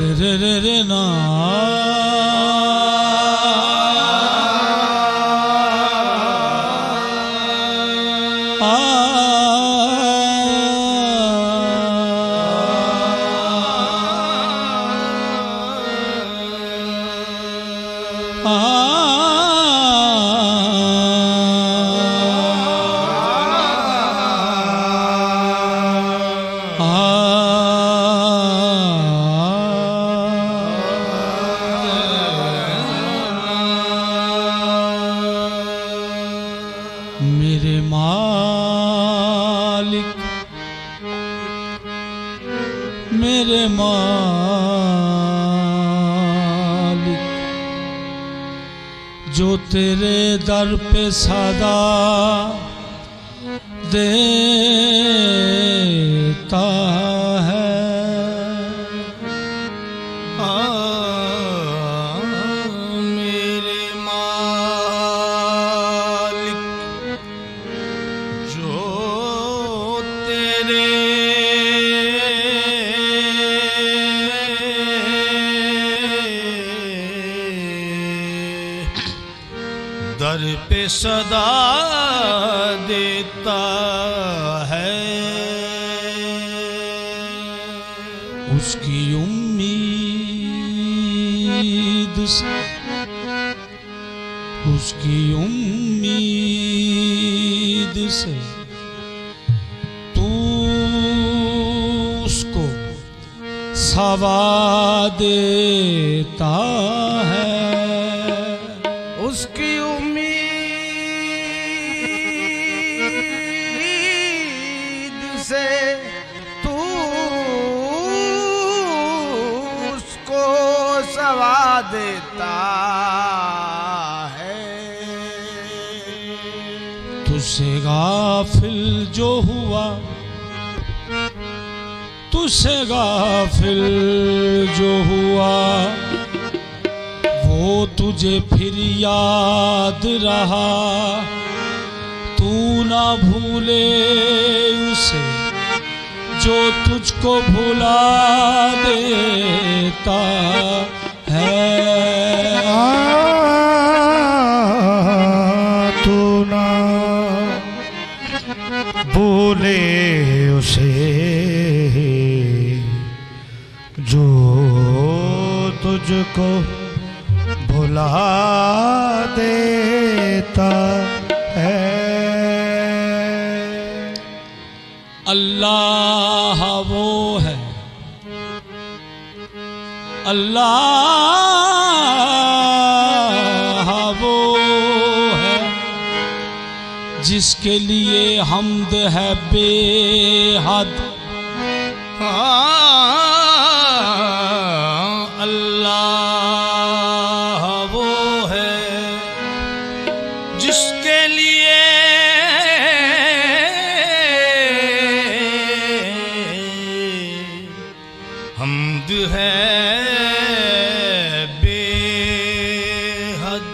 रे रे रे ना मेरे मालिक मेरे मालिक जो तेरे दर पे सदा देता है मेरे मालिक जो तेरे दर पे सदा देता है उसकी उम्मीद से उसकी उम्मीद से तू उसको सवा देता है उसकी उम्मीद से तू उसको सवा देता है तुझसे गाफिल जो हुआ तुझसे गाफिल जो हुआ वो तुझे फिर याद रहा तू ना भूले उसे जो तुझको भुला देता है तू ना भूले उसे जो तुझको भुला देता है अल्लाह वो है अल्लाह वो है जिसके लिए हम्द है बेहद अल्लाह वो है जिसके लिए हम्द है बेहद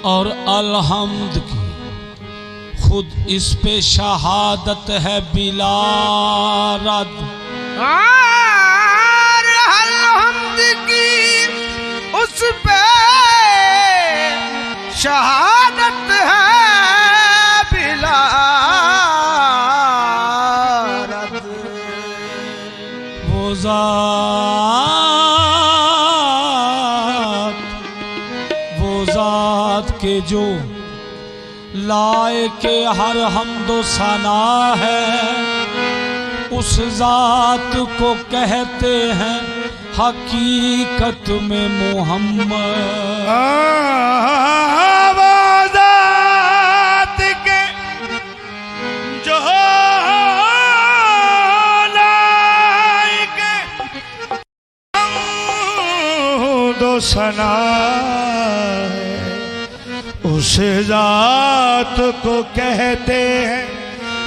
और अलहम्द की खुद इस पे शहादत है बिला रद अलहम्द की उस पे शहादत है बिला रद वो ज़ात के जो लाए के हर हम्दो सना है उस ज़ात को कहते हैं हकीकत में मोहम्मद वो ज़ात के जो लाए के हम्दो सना उस ज़ात को कहते हैं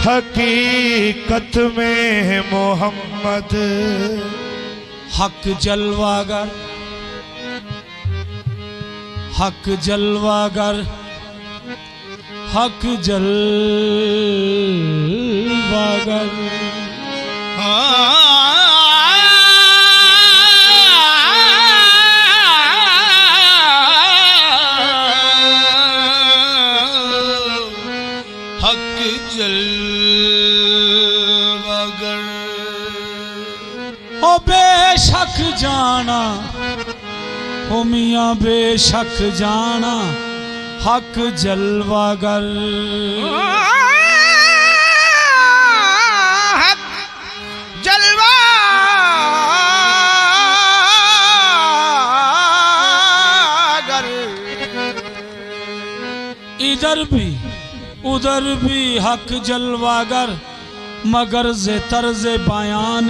हकीकत में मोहम्मद हक जलवागर हक जलवागर हक जलवागर जाना हो मियाँ बेशक जाना हक जलवागर हक जलवागर इधर भी उधर भी हक जलवागर मगर जे तर्ज बयान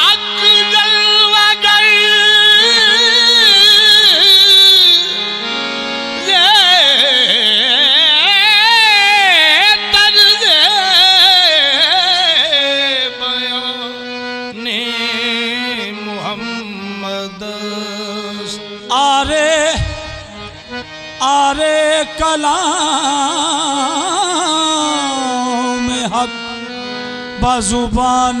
हक जलवागर ये तर्ज बयान मुहम्मद आरे आरे कलाम हक बजुबान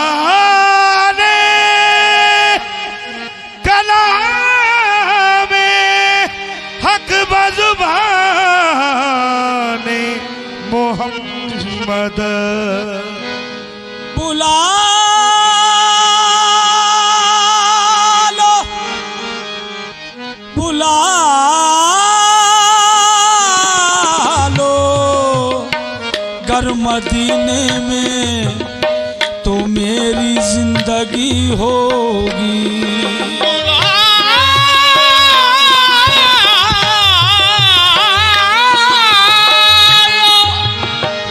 आने कलाम हक बजुबान मोहम्मद बुला लो बुला लो गर मदीने में तो मेरी जिंदगी होगी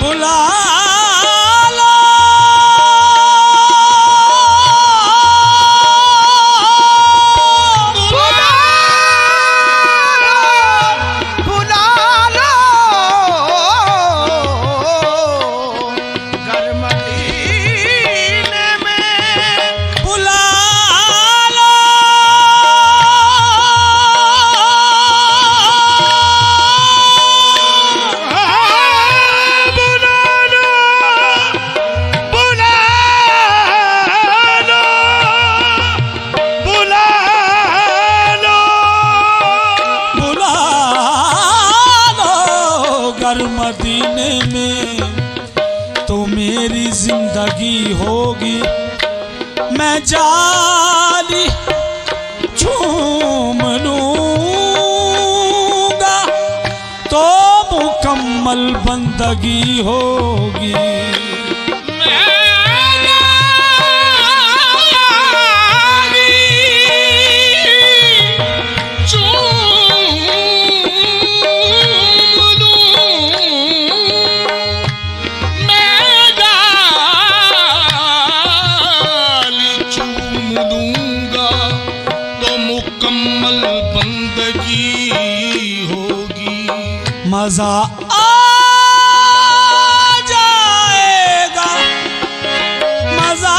बुला लो बुला लो घर मदीने में बुला लो बुला लो गर मदीने में तो मेरी जिंदगी होगी मैं जाली झूम लूंगा तो मुकम्मल बंदगी होगी मजा आ जाएगा मजा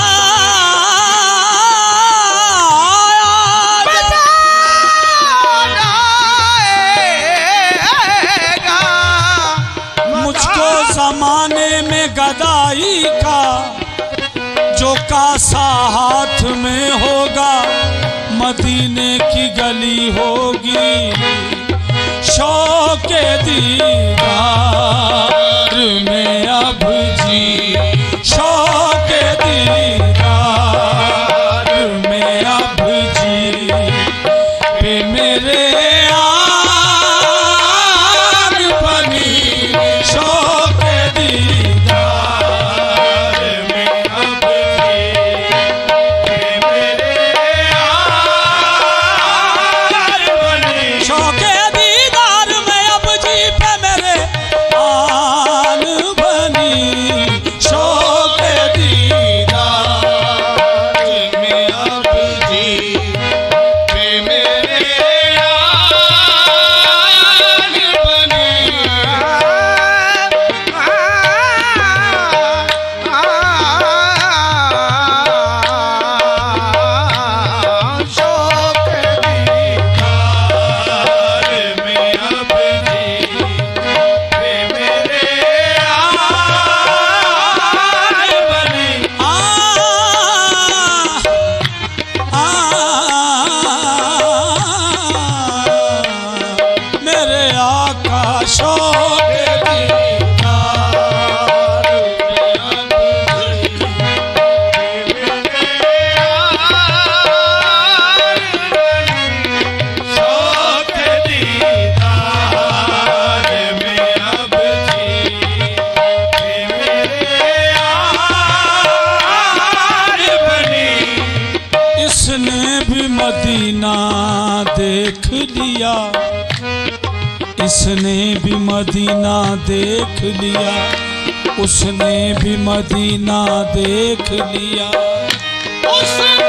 मुझको जमाने में गदाई का जो कासा हाथ में होगा मदीने की गली होगी शौक दीदार में अब जी शौक दीदार में अब जी पे मेरे आग बनी शौक दीदार में अब जी पे मेरे आग बनी शौक दीदार में अब जी पे मेरे लिया, इसने भी मदीना देख लिया, उसने भी मदीना देख लिया। उसने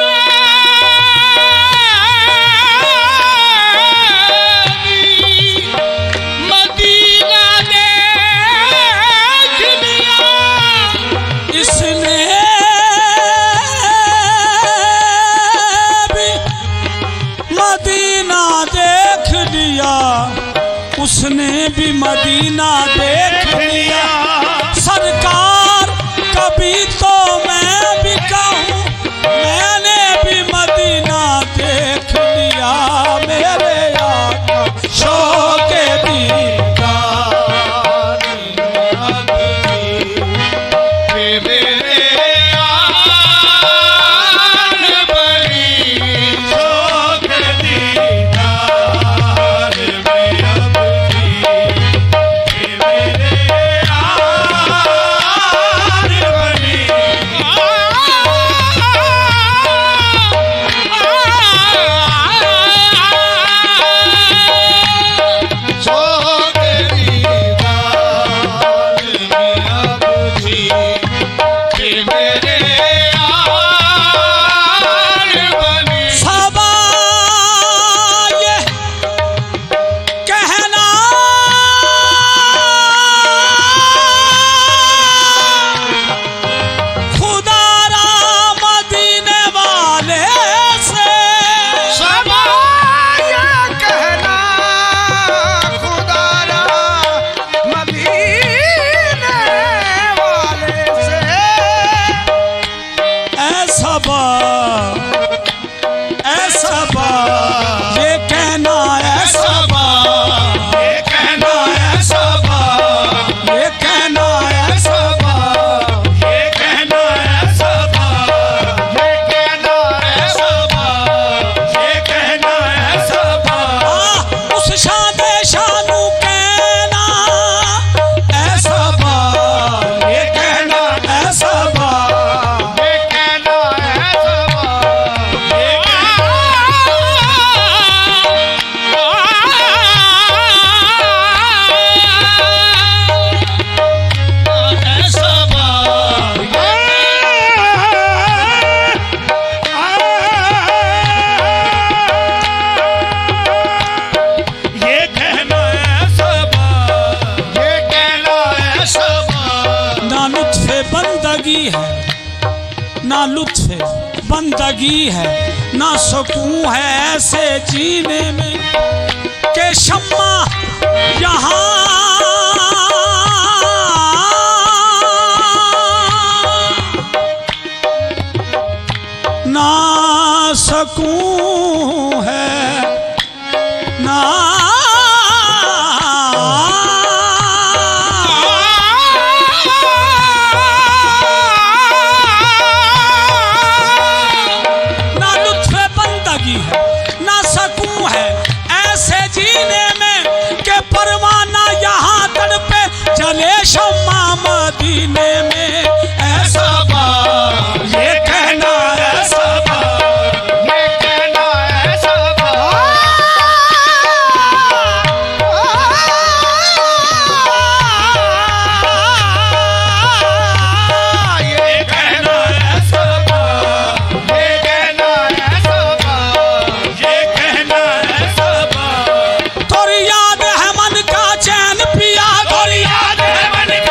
मदीना देख लिया, इसने भी मदीना देख लिया, उसने भी मदीना देख लिया। सरकार कभी तो मैं भी कहूँ, मैंने भी मदीना देख लिया। मेरे आका शौक़े दीदार अब भी मेरे आन बड़ी शौक़ दीदार में अब भी मेरे आन बनी। शौक़ दीदार में अब भी मेरे आन बनी। सबा ये कहना खुदा रा मदीने वाले से, सबा ये कहना खुदा रा मदीने वाले से। ऐसा बा ये कहना, ऐसा बा ये कहना, ऐसा बा ये कहना, ऐसा बा ये कहना, ऐसा बा ये कहना, ऐसा बा ये कहना, ऐसा बा उस शादे शानू कहना, ऐसा बा ये कहना, ऐसा बा ये कहना ऐसा ना लुत्फ़े बंदगी है, ना सुकून है ऐसे जीने में कि शम्मा यहाँ ना सुकून है, ना जीने में के परवाना यहाँ तड़पे जले शम्मा मदीने में। ऐसा बा ये कहना, ऐसा बा ये कहना ऐसा बा ये कहना ऐसा बा ये कहना ऐसा बा ये कहना, ऐसा बा तोरी याद है मन का चैन पिया, तोरी याद है मन का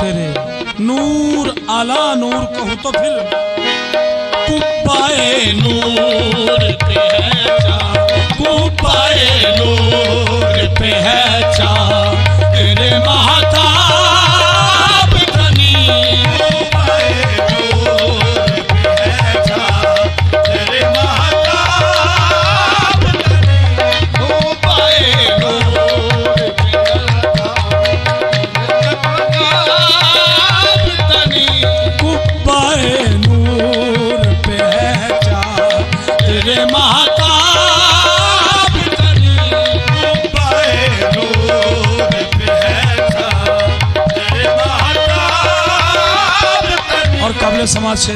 तेरे नूर आला नूर कहूँ तो फिर कुब्बाए नूर पे है चाँद, कुब्बाए नूर पे है चाँद, तेरे महताब तनी। कुब्बाए नूर पे है चाँद, तेरे महताब तनी। कुब्बाए नूर पे है चाँद, तनी। कुब्बाए नूर पे है चाँद, तेरे महताब तनी। कुब्बाए नूर पे है चाँद, तेरे महताब तनी। और काबिल समाज से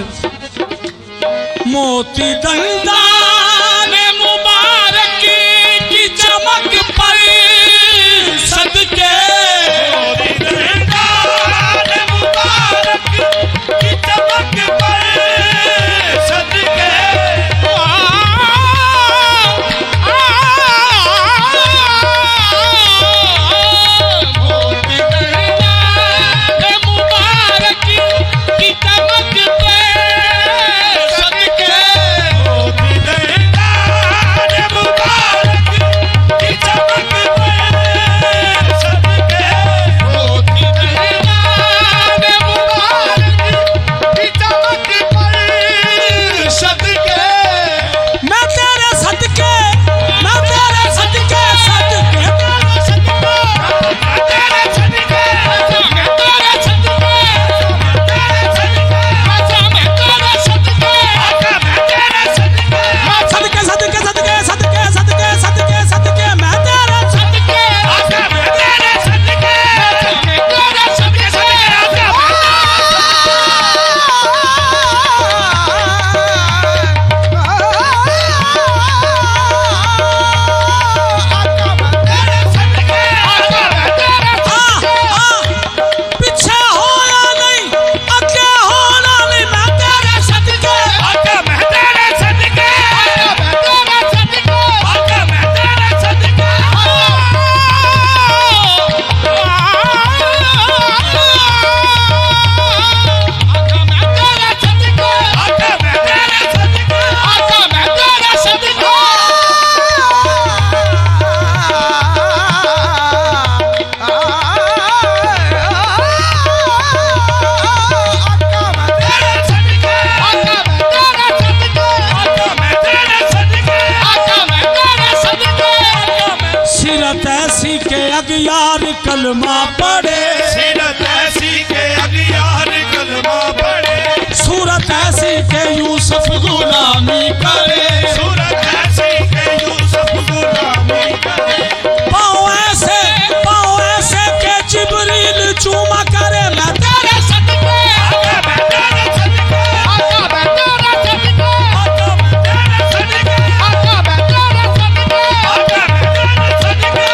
मोती दंदान मुबारक की चमक पर सदके मोती दंदान मुबारक की चमक पर सदके। मोती दंदान मुबारक की चमक पर सदके। मोती दंदान मुबारक की चमक पर सदके। मोती दंदान मुबारक की चमक पर सदके। मैं तेरे सदके मैं तेरे सदके सदके तेरे सदके मैं तेरे सदके तेरे सदके मैं तेरे सदके मैं तेरे सदके सदके सदके सदके सदके सदके सदके सदके मैं तेरे सदके मैं तेरे सदके मैं तेरे सदके पीछे होना नहीं आगे होना नहीं मैं तेरे सदके मैं तेरे सदके मैं तेरे सदके मैं तेरे सदके सीरत ऐसी के अगियार कलमा पढ़े सीरत ऐसी के अगियार कलमा पढ़े सूरत ऐसी के यूसुफ गुलामी करे सूरत ऐसी के यूसुफ गुलामी करे पाँव ऐसे के जिब्रील चूमा करे मैं तेरे सदके मैं तेरे सदके मैं तेरे सदके मैं तेरे सदके मैं तेरे सदके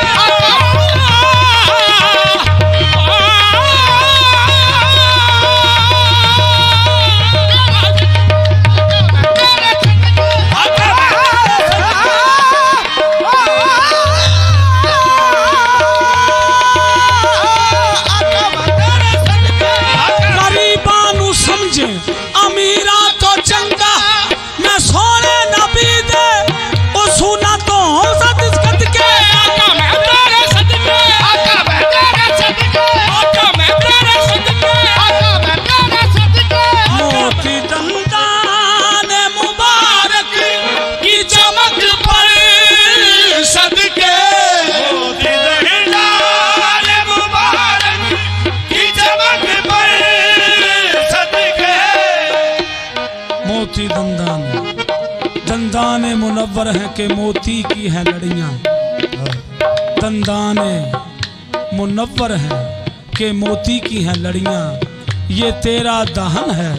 गरीबानू समझे अमीरा तो चंगा मैं सोने नबी दे ओ सुना तो सद के मैं तेरे सदके मैं तेरे सदके मैं तेरे सदके मैं तेरे सदके मोती दंदान मुबारक की चमक पर सदके मोती दंदान मुबारक की चमक पर सदके। मोती दंदान दंदान मुनव्वर है के मोती की है लड़ियां दंदान मुनव्वर है के मोती की है लड़ियां ये तेरा दहन है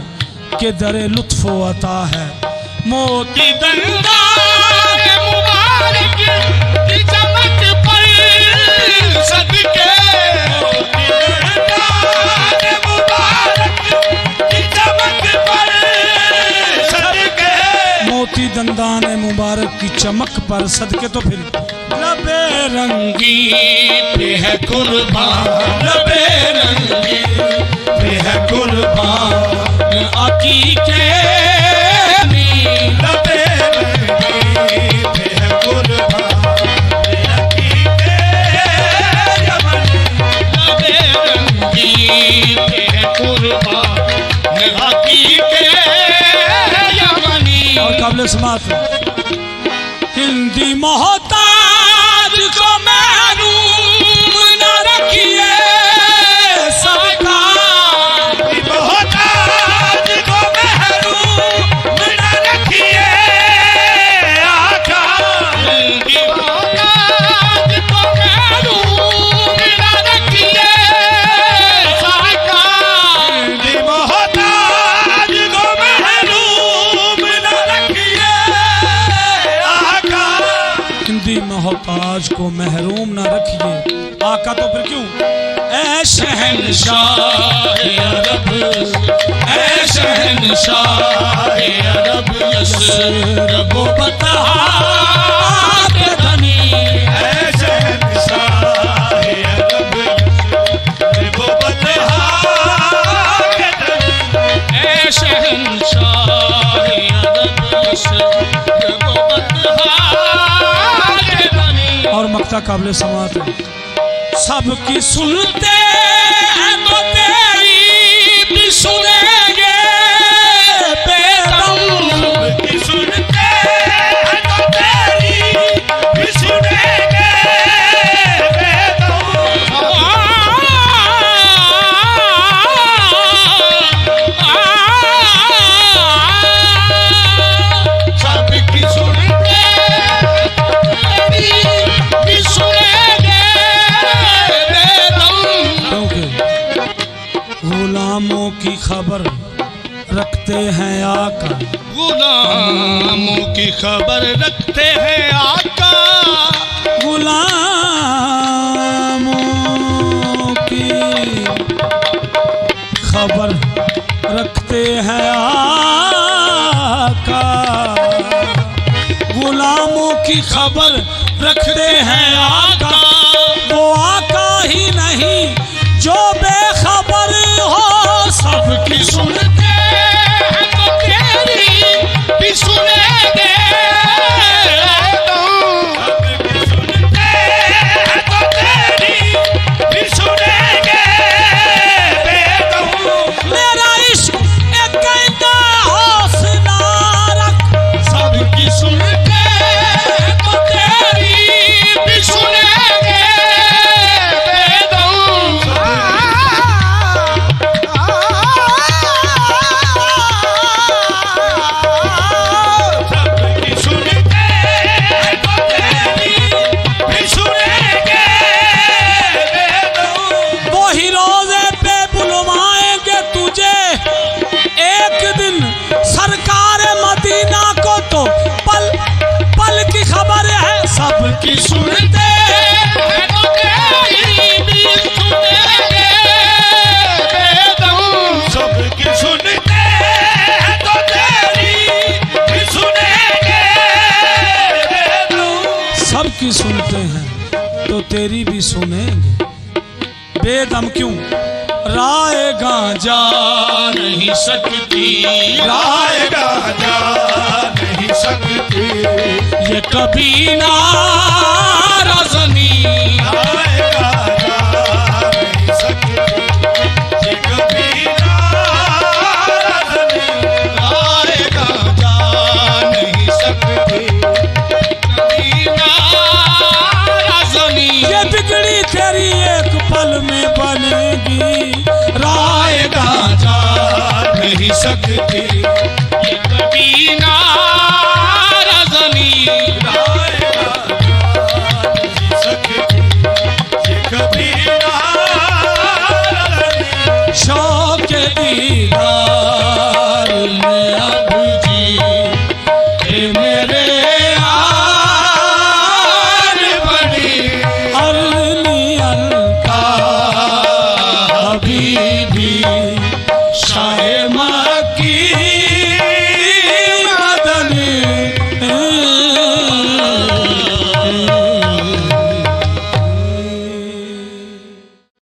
के दरे लुत्फो अता है मोती दंदान मुबारक की चमक पर सदके। मोती दंदान मुबारक की चमक पर सदके। मोती दंदान मुबारक की चमक पर सदके तो फिर लबे रंगी पे है कुर्बान लबे रंगी पे है कुर्बान अकीके लबे रंगी पे है कुर्बान अकीके लबे रंगी पे है कुर्बान अकीके यमनी। और काबिल समात हिंदी मोहताज को महरूम न रखिए सरकार मोहताज को महरूम न रखिए आका मोहताज को महरूम न रखिए सरकार मोहताज को महरूम न रखिए आका। हिंदी मोहताज को महरूम न रखिए आका। तो फिर क्यों ऐ शहंशाह अरब ऐ शहंशाह अरब यसरब बतहा के धनी ऐ शहंशाह अरब यसरब बतहा के धनी ऐ शहंशाह अरब यसरब बतहा के धनी। और मक्ता काबिल समात है सबकी सुनते हैं तो तेरी भी सुनेंगे बेदम सबकी सुनते हैं तो तेरी भी सुनेंगे बेदम सबकी सुनते तेरी भी सुनेंगे बेदम। क्योंकि गुलामों की खबर रखते हैं आका गुलामों की खबर रखते हैं आका गुलामों की खबर रखते हैं आका गुलामों की खबर रखते हैं आका। वो आका ही नहीं जो बेखबर हो सबकी सुनते हैं तो तेरी भी सुनेंगे सबकी सुनते हैं तो तेरी भी सुनेंगे बेदम। मेरा इश्क एक कहता हौसला रख सबकी सुनते हैं तो तेरी भी सुनेंगे बेदम। सबकी सुनते हैं तो तेरी भी सुनेंगे बेदम। वही रोजे पे बुलवाएंगे तुझे एक दिन सरकार मदीना को तो पल पल की खबर है सबकी की सुनते हैं तो तेरी भी सुनेंगे बेदम। सबकी सुनते हैं तो तेरी भी सुनेंगे बेदम। सबकी सुनते हैं तो तेरी भी सुनेंगे बेदम। क्यों राय गांजा जा नहीं सकती रायगा जा नहीं सकती ये कभी ना